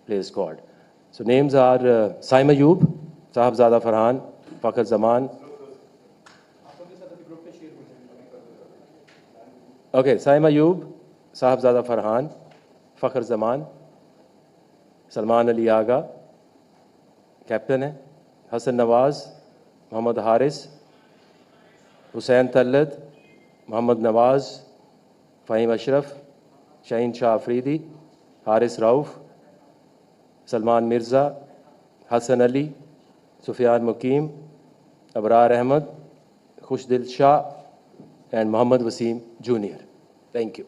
player squad. So names are Saim Ayub, Sahibzada Farhan, Fakhr Zaman. Okay, Saim Ayub, Sahibzada Farhan, Fakhr Zaman, Salman Ali Aga, captain है, Hasan Nawaz, Mohammad Haris, Hussain Talat, Mohammad Nawaz, Faheem Ashraf, Shaheen Shah Afridi, Haris Rauf, Salman Mirza, Hasan Ali, Sufiyan Muqeem, Abrar Ahmed, Khushdil Shah and Mohammad Wasim junior. Thank you.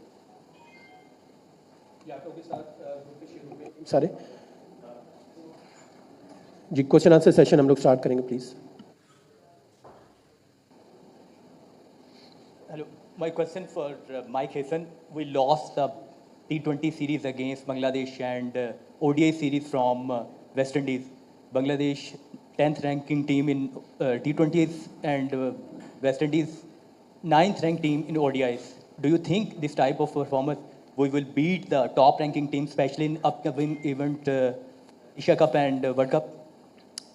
सारे जी question answer session हम लोग start करेंगे please. Hello, my question for Mike Hassan. We lost the T20 series against Bangladesh and ODI series from West Indies. Bangladesh 10th ranking team in T20s and West Indies 9th ranked team in ODIs. Do you think this type of performance we will beat the top ranking team, especially in upcoming event Asia Cup and World Cup?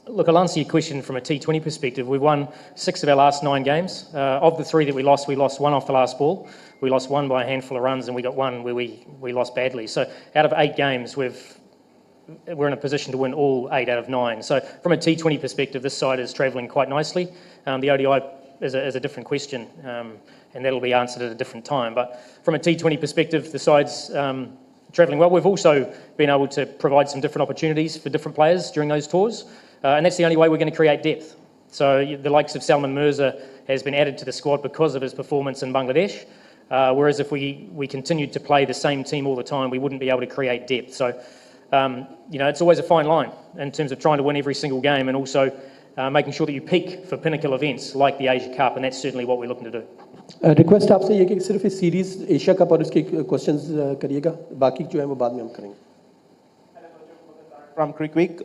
Look, I'll answer your question from a T20 perspective. We've won 6 of our last 9 games. Of the 3 that we lost one off the last ball. We lost one by a handful of runs and we got one where we lost badly. So out of 8 games, we're in a position to win all 8 out of 9. So from a T20 perspective, this side is travelling quite nicely. The ODI is a different question, and that'll be answered at a different time. But from a T20 perspective, the side's travelling well. We've also been able to provide some different opportunities for different players during those tours. And that's the only way we're going to create depth. So the likes of Salman Mirza has been added to the squad because of his performance in Bangladesh. Whereas if we continued to play the same team all the time, we wouldn't be able to create depth. So, it's always a fine line in terms of trying to win every single game and also making sure that you peak for pinnacle events like the Asia Cup, and that's certainly what we're looking to do. Request आपसे ये कि सिर्फ इस series Asia cup और उसके questions करिएगा, बाकी जो है वो बाद में हम करेंगे. From Crickwick,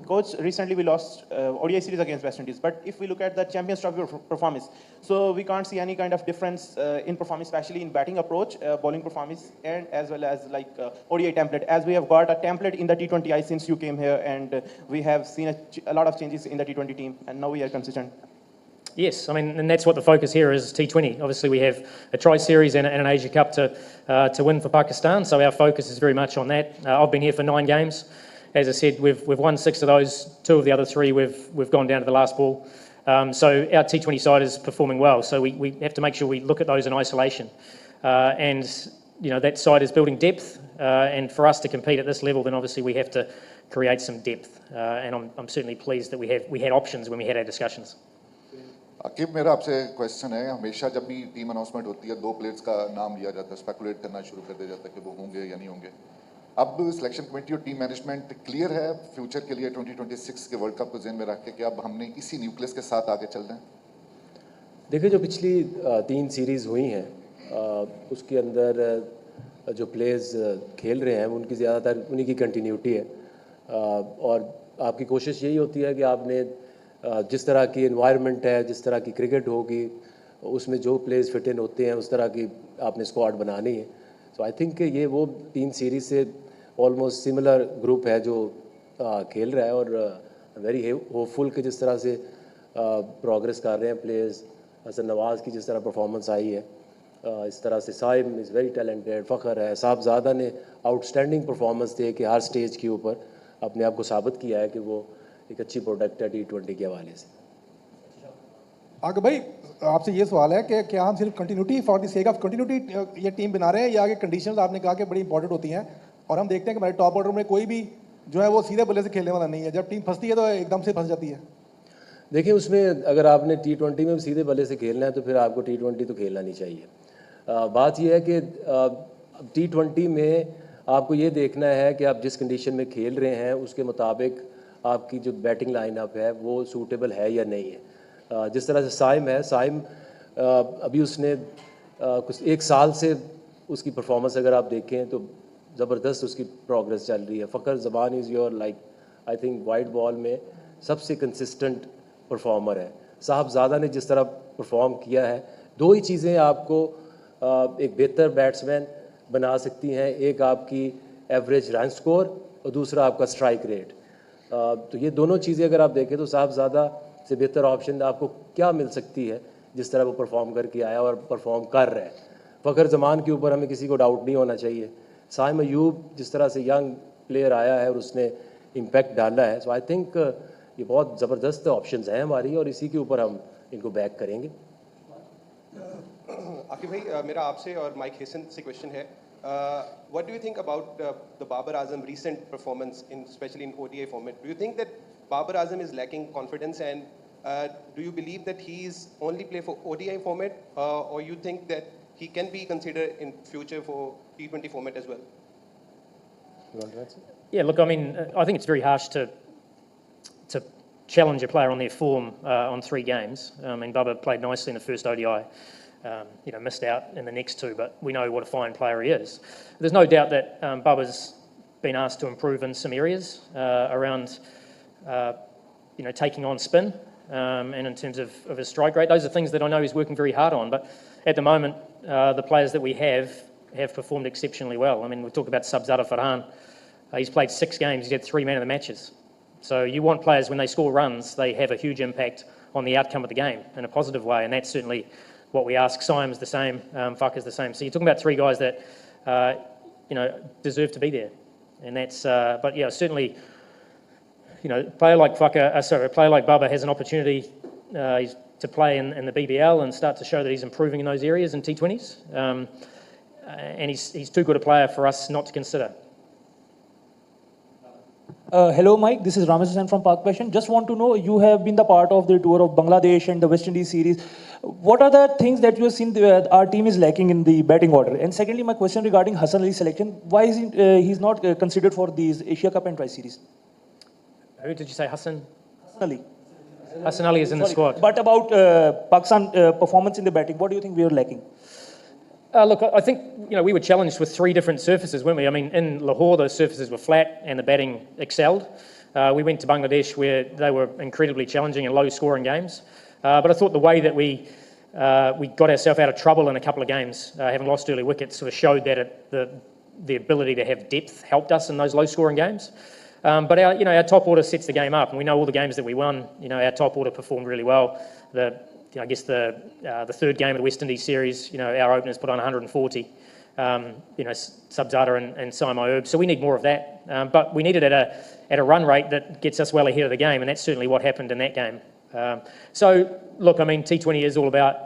coach, recently we lost ODI series against West Indies, but if we look at the Champions Trophy performance, so we can't see any kind of difference in performance, especially in batting approach, bowling performance, and as well as ODI template, as we have got a template in the T20I since you came here, and we have seen a lot of changes in the T20 team, and now we are consistent. Yes, I mean, and that's what the focus here is, T20. Obviously, we have a tri-series and an Asia Cup to win for Pakistan, so our focus is very much on that. I've been here for 9 games. As I said, we've won 6 of those. 2 of the other 3 we've gone down to the last ball. So our T20 side is performing well. So we have to make sure we look at those in isolation. And that side is building depth. And for us to compete at this level, then obviously we have to create some depth. And I'm certainly pleased that we had options when we had our discussions. Aqib, मेरा आपसे question है, हमेशा जब भी team announcement होती है 2 players का नाम लिया जाता है, स्पेकुलेट करना शुरू कर दिया जाता है कि वो होंगे या नहीं होंगे. अब सिलेक्शन कमेटी और टीम मैनेजमेंट क्लियर है फ्यूचर के लिए 2026 के वर्ल्ड कप को ज़हन में रख के कि अब हमने इसी न्यूक्लियस के साथ आगे चल रहे हैं? देखिए, जो पिछली 3 सीरीज़ हुई हैं उसके अंदर जो प्लेयर्स खेल रहे हैं उनकी ज़्यादातर उन्हीं की कंटिन्यूटी है. और आपकी कोशिश यही होती है कि आपने जिस तरह की एनवायरनमेंट है, जिस तरह की क्रिकेट होगी, उसमें जो प्लेयर्स फिट इन होते हैं उस तरह की आपने स्क्वाड बनानी है. सो आई थिंक ये वो 3 सीरीज़ से ऑलमोस्ट सिमिलर ग्रुप है जो खेल रहा है. और वेरी होपफुल कि जिस तरह से प्रोग्रेस कर रहे हैं प्लेयर्स, हसन नवाज़ की जिस तरह परफॉर्मेंस आई है, इस तरह से Saim is very talented, Fakhar है, साहबज़ादा ने आउटस्टैंडिंग परफॉर्मेंस दे के हर स्टेज के ऊपर अपने आप को साबित किया है कि वो एक अच्छी प्रोडक्ट है T20 के हवाले से. आगे भाई आपसे ये सवाल है कि क्या हम सिर्फ continuity for the sake of continuity ये टीम बना रहे हैं या आगे कंडीशंस आपने कहा कि बड़ी इंपॉर्टेंट होती हैं, और हम देखते हैं कि हमारे टॉप ऑर्डर में कोई भी जो है वो सीधे बल्ले से खेलने वाला नहीं है, जब टीम फंसती है तो एकदम से फंस जाती है. देखिए, उसमें अगर आपने T20 में सीधे बल्ले से खेलना है तो फिर आपको T20 तो खेलना नहीं चाहिए. बात यह है कि T20 में आपको ये देखना है कि आप जिस कंडीशन में खेल रहे हैं उसके मुताबिक आपकी जो बैटिंग लाइनअप है वो सूटेबल है या नहीं है. जिस तरह से साइम है, साइम अभी उसने कुछ 1 साल से उसकी परफॉर्मेंस अगर आप देखें तो ज़बरदस्त उसकी प्रोग्रेस चल रही है. Fakhar Zaman is your I think white ball में सबसे कंसिस्टेंट परफॉर्मर है. साहबज़ादा ने जिस तरह परफॉर्म किया है, 2 ही चीज़ें आपको एक बेहतर बैट्समैन बना सकती हैं. एक आपकी एवरेज रन स्कोर और दूसरा आपका स्ट्राइक रेट। तो ये दोनों चीज़ें अगर आप देखें तो साहबज़ादा से बेहतर ऑप्शन आपको क्या मिल सकती है जिस तरह वो परफॉर्म करके आया और परफॉर्म कर रहा है। फ़खर जमान के ऊपर हमें किसी को डाउट नहीं होना चाहिए। साइम अयूब जिस तरह से यंग प्लेयर आया है और उसने इम्पैक्ट डाला है, सो आई थिंक ये बहुत ज़बरदस्त ऑप्शंस हैं हमारी और इसी के ऊपर हम इनको बैक करेंगे। आकिब भाई, मेरा आपसे और माइक हेसन से क्वेश्चन है, what do you think about the Babar Azam recent performance, especially in ODI format? Do you think that Babar Azam is lacking confidence, and do you believe that he is only play for ODI format, or you think that he can be considered in future for T20 format as well? You want to answer? Yeah, look, I mean, I think it's very harsh to challenge a player on their form on 3 games. I mean, Bubba played nicely in the first ODI. Missed out in the next 2, but we know what a fine player he is. There's no doubt that Bubba's been asked to improve in some areas around, taking on spin and in terms of his strike rate. Those are things that I know he's working very hard on, but at the moment, the players that we have performed exceptionally well. I mean, we talked about Sabzada Farhan. He's played 6 games, he's had 3 man of the matches. So you want players, when they score runs, they have a huge impact on the outcome of the game in a positive way, and that's certainly what we ask. Syme's the same, Fucker's the same. So you're talking about 3 guys that, deserve to be there. And that's, but yeah, certainly, a player like a player like Bubba has an opportunity to play in the BBL and start to show that he's improving in those areas in T20s. And he's too good a player for us not to consider. Hello, Mike. This is Ramesh Hussain from Park Passion. Just want to know, you have been the part of the tour of Bangladesh and the West Indies series. What are the things that you have seen our team is lacking in the batting order? And secondly, my question regarding Hassan Ali's selection. Why is he's not considered for these Asia Cup and Tri-Series? Who did you say, Hassan? Hassan Ali. Hassan Ali is in the squad. But about Pakistan performance in the batting, what do you think we are lacking? Look, I think, we were challenged with 3 different surfaces, weren't we? I mean, in Lahore, those surfaces were flat and the batting excelled. We went to Bangladesh where they were incredibly challenging and low-scoring games. But I thought the way that we got ourselves out of trouble in a couple of games, having lost early wickets, sort of showed that the ability to have depth helped us in those low-scoring games. But our top order sets the game up, and we know all the games that we won. Our top order performed really well. I guess the 3rd game of the West Indies series, our openers put on 140. Sabzada and Saim Ayub. So we need more of that. But we need it at a run rate that gets us well ahead of the game, and that's certainly what happened in that game. So look, I mean, T20 is all about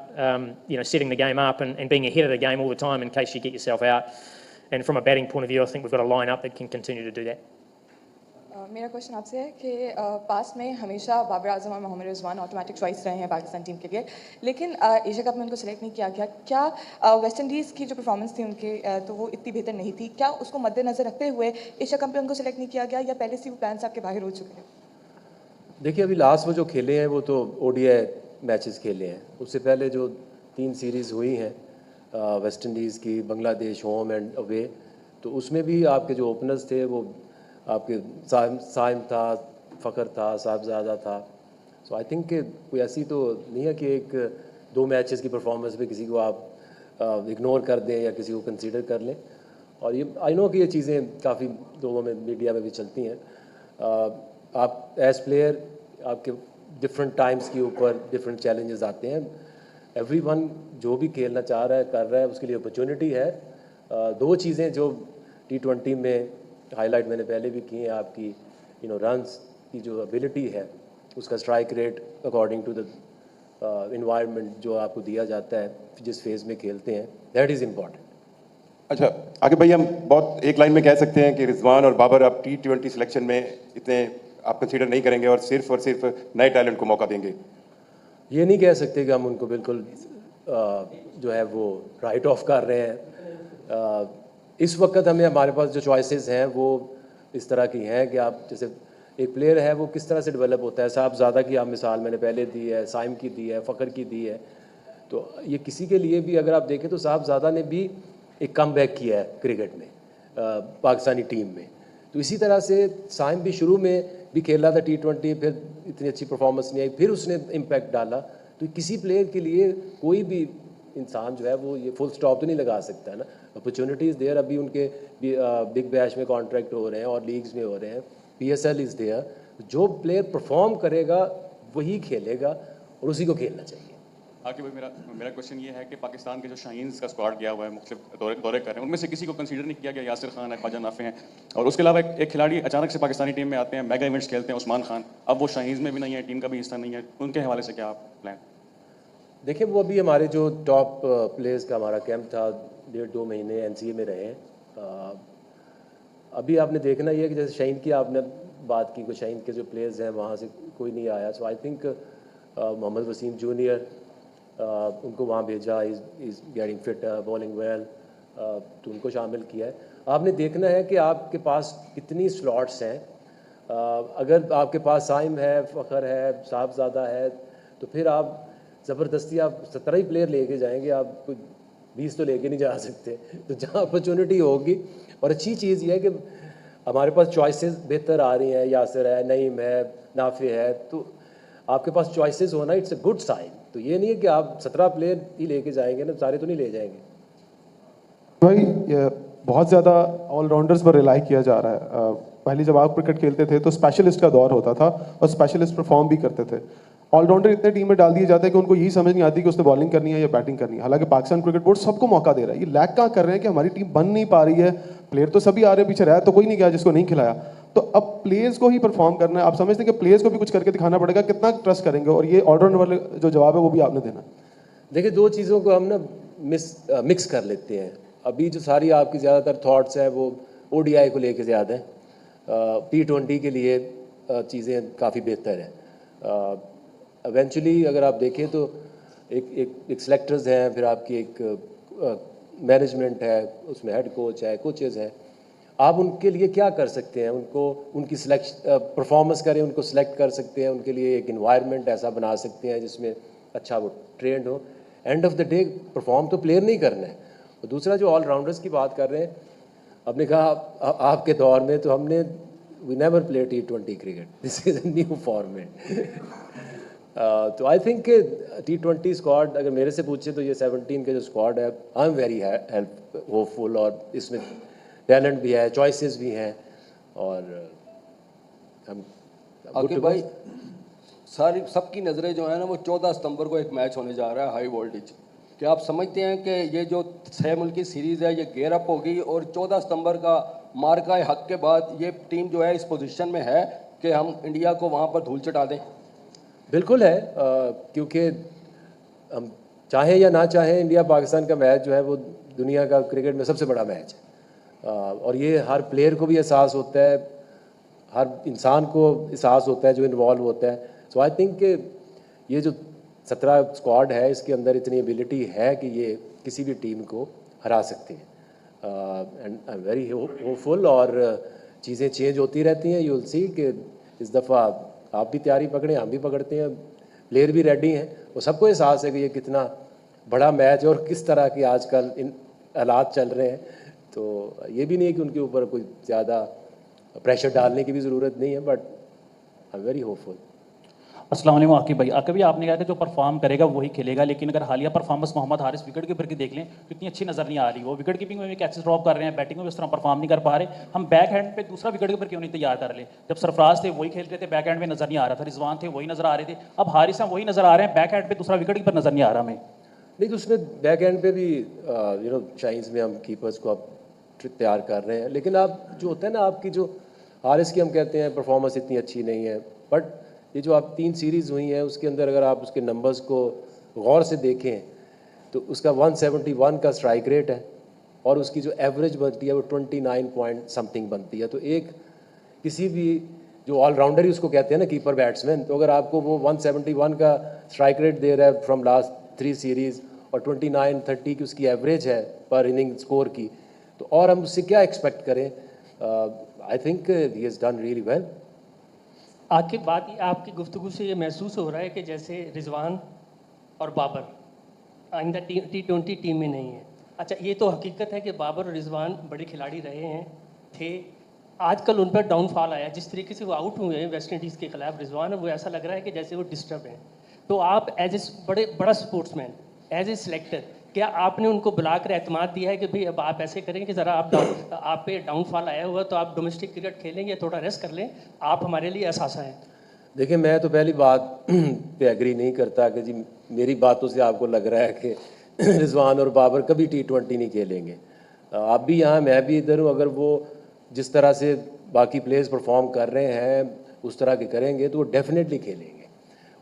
setting the game up and being ahead of the game all the time in case you get yourself out. And from a batting point of view, I think we've got a line-up that can continue to do that. मेरा question आपसे है कि past में हमेशा बाबर आजम और Mohammad Rizwan automatic choice रहे हैं Pakistan team के लिए, लेकिन एशिया कप में उनको सेलेक्ट नहीं किया गया। क्या वेस्ट इंडीज़ की जो परफॉर्मेंस थी उनके तो वो इतनी बेहतर नहीं थी? क्या उसको मद्देनज़र रखते हुए एशिया कप में उनको सेलेक्ट नहीं किया गया, या पहले से वो प्लान्स आपके बाहर हो चुके हैं? देखिए, अभी लास्ट वो जो खेले हैं वो तो ODI मैचेस खेले हैं। उससे पहले जो 3 सीरीज़ हुई हैं वेस्ट इंडीज़ की, बांग्लादेश होम एंड अवे, तो उसमें भी आपके जो ओपनर्स थे वो आपके साइम था, फ़खर था, साहबज़ादा था। सो आई थिंक कि कोई ऐसी तो नहीं है कि 1-2 मैचेस की परफॉर्मेंस पे किसी को आप इग्नोर कर दें या किसी को कंसीडर कर लें। और ये आई नो कि ये चीज़ें काफ़ी लोगों में, मीडिया में भी चलती हैं। आप एज प्लेयर आपके डिफरेंट टाइम्स के ऊपर डिफरेंट चैलेंजेस आते हैं। एवरीवन जो भी खेलना चाह रहा है, कर रहा है, उसके लिए अपॉर्चुनिटी है। 2 चीज़ें जो T20 में हाईलाइट मैंने पहले भी की है, आपकी रन्स की जो एबिलिटी है, उसका strike rate according to the environment जो आपको दिया जाता है जिस फेज़ में खेलते हैं, दैट इज़ इम्पॉर्टेंट। अच्छा, आगे भाई, हम बहुत एक लाइन में कह सकते हैं कि रिजवान और बाबर अब T20 सिलेक्शन में इतने आप कंसीडर नहीं करेंगे और सिर्फ नए टैलेंट को मौका देंगे? ये नहीं कह सकते कि हम उनको बिल्कुल जो है वो राइट ऑफ कर रहे हैं। इस वक्त हमारे पास जो चॉइसेस हैं वो इस तरह की हैं कि आप जैसे एक प्लेयर है वो किस तरह से डेवलप होता है। साहबज़ादा की आप मिसाल मैंने पहले दी है, साइम की दी है, फ़खर की दी है। तो ये किसी के लिए भी अगर आप देखें तो साहबज़ादा ने भी एक कम बैक किया है क्रिकेट में, पाकिस्तानी टीम में। तो इसी तरह से साइम भी शुरू में भी खेला था T20, फिर इतनी अच्छी परफॉर्मेंस नहीं आई, फिर उसने इम्पैक्ट डाला। तो किसी प्लेयर के लिए कोई भी इंसान जो है वो ये फुल स्टॉप तो नहीं लगा सकता है ना। अपॉर्चुनिटीज़ देयर, अभी उनके बिग बैश में कॉन्ट्रैक्ट हो रहे हैं और लीग्स में हो रहे हैं, PSL इज़ देयर। जो प्लेयर परफॉर्म करेगा वही खेलेगा और उसी को खेलना चाहिए। आके भाई मेरा क्वेश्चन ये है कि पाकिस्तान के जो शाहीन्स का स्क्वाड गया हुआ है, मुख्तलिफ दौरे कर रहे हैं, उनमें से किसी को कंसीडर नहीं किया गया? यासिर खान है, ख्वाजा नाफे हैं, और उसके अलावा एक खिलाड़ी अचानक से पाकिस्तानी टीम में आते हैं, मेगा इवेंट्स खेलते हैं, उस्मान खान, अब वो शाहीन्स में भी नहीं है, टीम का भी हिस्सा नहीं है, उनके हवाले से क्या प्लान? देखिए, वो अभी हमारे जो टॉप प्लेयर्स का हमारा कैंप था, 1.5-2 महीने NCA में रहे हैं। अभी आपने देखना ये है कि जैसे शाहीन की आपने बात की, कोई शाहीन के जो प्लेयर्स हैं वहाँ से कोई नहीं आया। So I think Mohammad Wasim junior, उनको वहाँ भेजा, is getting fit, bowling well, तो उनको शामिल किया है। आपने देखना है कि आपके पास कितनी स्लॉट्स हैं। अगर आपके पास साइम है, फ़खर है, साहबज़ादा है, तो फिर आप ज़बरदस्ती आप 17 ही प्लेयर लेके जाएंगे, आप 20 तो लेके नहीं जा सकते। तो जहाँ अपॉर्चुनिटी होगी, और अच्छी चीज़ ये है कि हमारे पास चॉइसेस बेहतर आ रही हैं, यासिर है, नईम है, नाफे है, तो आपके पास चॉइसेस होना इट्स अ गुड साइन। तो ये नहीं है कि आप 17 प्लेयर ही लेके जाएंगे ना, सारे तो नहीं ले जाएंगे। भाई बहुत ज़्यादा ऑलराउंडर्स पर रिलाई किया जा रहा है। पहले जब आप क्रिकेट खेलते थे तो स्पेशलिस्ट का दौर होता था और स्पेशलिस्ट परफॉर्म भी करते थे। ऑलराउंडर इतने टीम में डाल दिए जाते हैं कि उनको यही समझ नहीं आती कि उसने बॉलिंग करनी है या बैटिंग करनी है। हालांकि पाकिस्तान क्रिकेट बोर्ड सबको मौका दे रहा है। ये लैग कहाँ कर रहे हैं कि हमारी टीम बन नहीं पा रही है, प्लेयर तो सभी आ रहे पीछे, रहा तो कोई नहीं गया जिसको नहीं खिलाया। तो अब प्लेयर्स को ही परफॉर्म करना है। आप समझते हैं कि प्लेयर्स को भी कुछ करके दिखाना पड़ेगा, कितना ट्रस्ट करेंगे? और ये ऑलराउंडर वाले जो जवाब है वो भी आपने देना। देखिए, दो चीज़ों को हम ना मिक्स कर लेते हैं। अभी जो सारी आपकी ज़्यादातर थॉट्स हैं वो ODI को लेके ज़्यादा हैं। T20 के लिए चीज़ें काफ़ी बेहतर हैं। इवेंचुअली अगर आप देखें तो एक सेलेक्टर्स हैं, फिर आपकी एक मैनेजमेंट है, उसमें हेड कोच है, कोचेस हैं। आप उनके लिए क्या कर सकते हैं? उनको उनकी परफॉर्मेंस करें, उनको सेलेक्ट कर सकते हैं, उनके लिए एक इन्वायरमेंट ऐसा बना सकते हैं जिसमें अच्छा वो ट्रेंड हो। End of the day perform तो प्लेयर नहीं करना है। और दूसरा जो ऑलराउंडर्स की बात कर रहे हैं, आपने कहा आपके दौर में तो हमने we never play T20 cricket, this is a new format. तो आई थिंक T20 स्क्वाड अगर मेरे से पूछे तो ये 17 के जो स्क्वाड है, आई एम वेरी होपफुल, और इसमें टैलेंट भी है, चॉइसेस भी हैं, और हम आगे भाई सारी सबकी नज़रें जो है ना वो 14 सितंबर को एक मैच होने जा रहा है हाई वोल्टेज। क्या आप समझते हैं कि ये जो 6 मुल्की सीरीज़ है ये गेयर अप होगी और 14 सितंबर का मार्का हक के बाद ये टीम जो है इस पोजीशन में है कि हम इंडिया को वहाँ पर धूल चटा दें? बिल्कुल है, क्योंकि हम चाहें या ना चाहें, इंडिया पाकिस्तान का मैच जो है वो दुनिया का क्रिकेट में सबसे बड़ा मैच है। और ये हर प्लेयर को भी एहसास होता है, हर इंसान को एहसास होता है जो इन्वॉल्व होता है। सो आई थिंक ये जो 17 स्क्वाड है, इसके अंदर इतनी एबिलिटी है कि ये किसी भी टीम को हरा सकते हैं। And I am very hopeful, और चीज़ें चेंज होती रहती हैं। यू विल सी कि इस दफ़ा आप भी तैयारी पकड़ें, हम भी पकड़ते हैं, प्लेयर भी रेडी हैं, और सबको एहसास है कि ये कितना बड़ा मैच है और किस तरह के आजकल इन हालात चल रहे हैं। तो ये भी नहीं है कि उनके ऊपर कोई ज़्यादा प्रेशर डालने की भी ज़रूरत नहीं है, but I am very hopeful. अस्सलाम वालेकुम आकिब भाई। आकिब भाई, आपने कहा कि जो परफॉर्म करेगा वही खेलेगा, लेकिन अगर हालिया performance Mohammad Haris wicket keeper की देख लें तो इतनी अच्छी नज़र नहीं आ रही। वो विकेट कीपिंग में भी कैचेस ड्रॉप कर रहे हैं, बैटिंग में भी उस तरह परफॉर्म नहीं कर पा रहे। हम बैक हैंड पे दूसरा विकेट कीपर क्यों नहीं तैयार कर ले? जब सरफराज थे वही खेल रहे थे, बैक हैंड में नज़र नहीं आ रहा था, रिजवान थे वही नज़र आ रहे थे, अब हारिस हैं वही नज़र आ रहे हैं, बैक हैंड पे दूसरा विकेट कीपर नज़र नहीं आ रहा हमें। नहीं, तो उसमें बैक एंड पे भी शाइन्स में हम कीपर्स को अब तैयार कर रहे हैं। लेकिन आप जो होता है ना, आपकी जो हारिस की हम कहते हैं परफॉर्मेंस इतनी अच्छी नहीं है, बट ये जो आप 3 सीरीज़ हुई हैं उसके अंदर अगर आप उसके नंबर्स को गौर से देखें तो उसका 171 का स्ट्राइक रेट है, और उसकी जो एवरेज बनती है वो 29 पॉइंट समथिंग बनती है। तो एक किसी भी जो ऑलराउंडर ही उसको कहते हैं ना, कीपर बैट्समैन, तो अगर आपको वो 171 का स्ट्राइक रेट दे रहा है फ्रॉम लास्ट 3 सीरीज़ और 29-30 की उसकी एवरेज है पर इनिंग स्कोर की, तो और हम उससे क्या एक्सपेक्ट करें? I think he has done really well. आखिर बात आपकी गुफ्तगू से ये महसूस हो रहा है कि जैसे रिजवान और बाबर आइंदा T20 टीम में नहीं है। अच्छा, ये तो हकीकत है कि बाबर और रिजवान बड़े खिलाड़ी रहे हैं, थे, आजकल उन पर डाउनफॉल आया। जिस तरीके से वो आउट हुए हैं वेस्ट इंडीज़ के खिलाफ रिजवान, वो ऐसा लग रहा है कि जैसे वो डिस्टर्ब हैं। तो आप एज ए बड़ा स्पोर्ट्समैन, एज ए सिलेक्टर, क्या आपने उनको बुलाकर एतमाद दिया है कि भाई अब आप ऐसे करेंगे कि ज़रा आप पे डाउनफॉल आया हुआ तो आप डोमेस्टिक क्रिकेट खेलेंगे, थोड़ा रेस्ट कर लें, आप हमारे लिए असासा हैं? देखिए, मैं तो पहली बात पे एग्री नहीं करता कि जी मेरी बातों से आपको लग रहा है कि रिजवान और बाबर कभी T20 नहीं खेलेंगे। आप भी यहाँ, मैं भी इधर हूँ। अगर वो जिस तरह से बाकी प्लेयर्स परफॉर्म कर रहे हैं उस तरह के करेंगे तो वो डेफिनेटली खेलेंगे।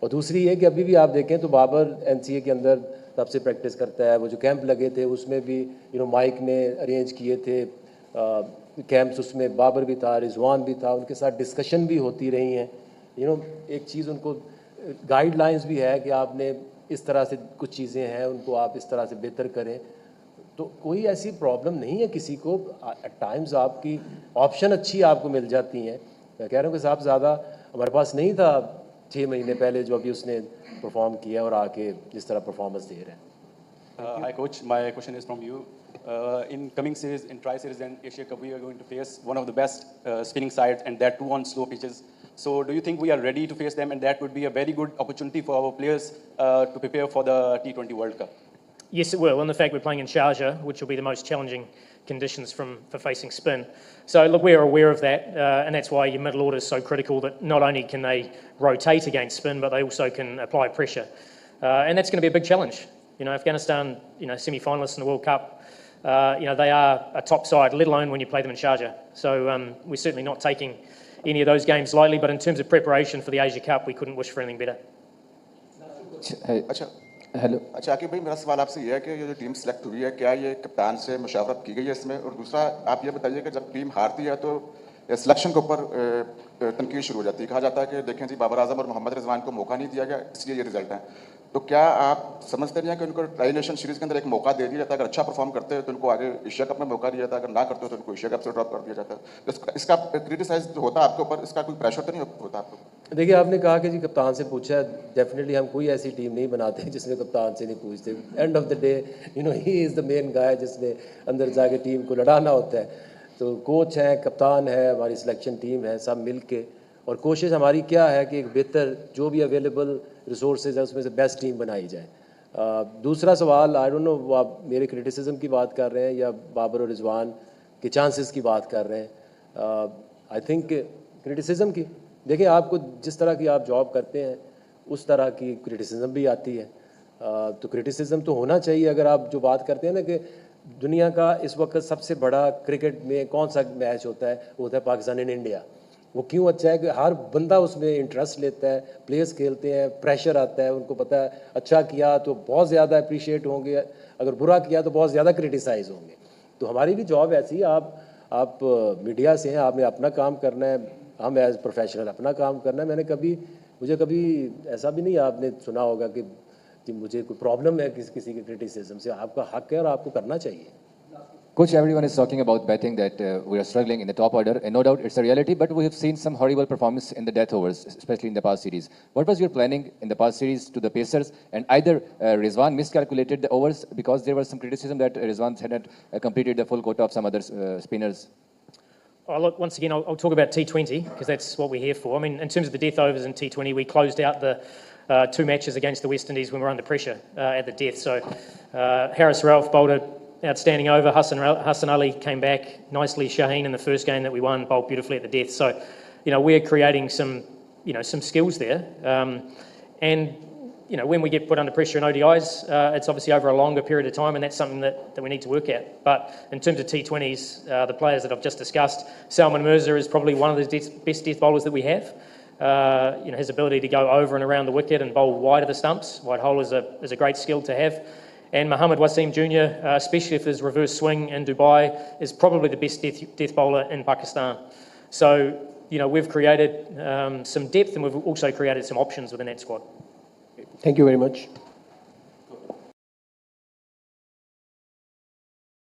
और दूसरी ये कि अभी भी आप देखें तो बाबर NCA के अंदर तब से प्रैक्टिस करता है। वो जो कैंप लगे थे उसमें भी माइक ने अरेंज किए थे कैंप्स, उसमें बाबर भी था, रिजवान भी था, उनके साथ डिस्कशन भी होती रही हैं। एक चीज़ उनको गाइडलाइंस भी है कि आपने इस तरह से कुछ चीज़ें हैं उनको आप इस तरह से बेहतर करें। तो कोई ऐसी प्रॉब्लम नहीं है किसी को। एट टाइम्स आपकी ऑप्शन अच्छी आपको मिल जाती हैं। मैं कह रहा हूँ कि साहब ज़्यादा हमारे पास नहीं था 6 महीने पहले जो अभी उसने परफॉर्म किया और आके जिस तरह परफॉर्मेंस दे रहे हैं। Hi coach, my question is from you. In coming series, in tri-series and Asia Cup, we are going to face one of the best spinning sides, and that too on slow pitches. So do you think we are ready to face them, and that would be a very good opportunity for our players to prepare for the T20 World Cup? Yes, it will. And the fact we're playing in Sharjah, which will be the most challenging conditions for facing spin. So look, we're aware of that, and that's why your middle order is so critical. That not only can they rotate against spin, but they also can apply pressure, and that's going to be a big challenge. Afghanistan, semi-finalists in the World Cup. They are a top side, let alone when you play them in Sharjah. So we're certainly not taking any of those games lightly. But in terms of preparation for the Asia Cup, we couldn't wish for anything better. अच्छा hello अच्छा आकिब भाई, मेरा सवाल आपसे ये है कि ये जो टीम सेलेक्ट हुई है, क्या ये कप्तान से मुशावरत की गई है इसमें? और दूसरा आप ये बताइए कि जब टीम हारती है तो सिलेक्शन के ऊपर तनकीद शुरू हो जाती है। कहा जाता है कि देखें जी, बाबर आजम और मोहम्मद रिजवान को मौका नहीं दिया गया, इसलिए ये रिजल्ट है। तो क्या आप समझते नहीं हैं कि उनको ट्राई नेशन सीरीज़ के अंदर एक मौका दे दिया जाता है? अगर अच्छा परफॉर्म करते हैं तो उनको आगे एशिया कप में मौका दिया जाता है, अगर ना करते हो तो उनको एशिया कप से ड्रॉप कर दिया जाता है। तो इसका क्रिटिसाइज जो होता है आपके ऊपर, इसका कोई प्रेशर तो नहीं होता आपको? देखिए, आपने कहा कि जी कप्तान से पूछा, डेफिनेटली हम कोई ऐसी टीम नहीं बनाते जिसमें कप्तान से नहीं पूछते। End of the day he is the main guy जिसने अंदर जाके टीम को लड़ाना होता है। तो कोच हैं, कप्तान है, हमारी सिलेक्शन टीम है, सब मिल के। और कोशिश हमारी क्या है कि एक बेहतर जो भी अवेलेबल रिसोर्सेज है उसमें से बेस्ट टीम बनाई जाए। दूसरा सवाल, आई डोंट नो वो आप मेरे क्रिटिसिज्म की बात कर रहे हैं या बाबर और रिजवान के चांसेस की बात कर रहे हैं। आई थिंक क्रिटिसिज्म की, देखिए आपको जिस तरह की आप जॉब करते हैं उस तरह की क्रिटिसिज्म भी आती है। तो क्रिटिसिज्म तो होना चाहिए। अगर आप जो बात करते हैं ना कि दुनिया का इस वक्त सबसे बड़ा क्रिकेट में कौन सा मैच होता है, वो होता है पाकिस्तान एंड इंडिया। वो क्यों अच्छा है कि हर बंदा उसमें इंटरेस्ट लेता है, प्लेयर्स खेलते हैं, प्रेशर आता है, उनको पता है अच्छा किया तो बहुत ज़्यादा अप्रिशिएट होंगे, अगर बुरा किया तो बहुत ज़्यादा क्रिटिसाइज़ होंगे। तो हमारी भी जॉब ऐसी है, आप मीडिया से हैं, आपने अपना काम करना है, हम एज प्रोफेशनल अपना काम करना है। मुझे कभी ऐसा भी नहीं आपने सुना होगा कि मुझे कोई प्रॉब्लम है किसी के क्रिटिसिज्म से। आपका हक है और आपको करना चाहिए। Coach, everyone is talking about betting that we are struggling in the top order, and no doubt it's a reality, but we have seen some horrible performance in the death overs, especially in the past series. What was your planning in the past series to the Pacers? And either Rizwan miscalculated the overs because there was some criticism that Rizwan hadn't completed the full quota of some other spinners. Oh, look, once again, I'll talk about T20 because that's what we're here for. I mean, in terms of the death overs in T20, we closed out the 2 matches against the West Indies when we were under pressure at the death. So Harris Ralph bowled an outstanding over. Hassan Ali came back nicely. Shaheen in the first game that we won bowled beautifully at the death. So, we're creating some skills there. And when we get put under pressure in ODIs, it's obviously over a longer period of time, and that's something that we need to work at. But in terms of T20s, the players that I've just discussed, Salman Mirza is probably one of the best death bowlers that we have. His ability to go over and around the wicket and bowl wide of the stumps, wide hole, is a great skill to have. And Mohammad Wasim Jr., especially if his reverse swing in Dubai, is probably the best death bowler in Pakistan. So, we've created some depth, and we've also created some options within that squad. Thank you very much.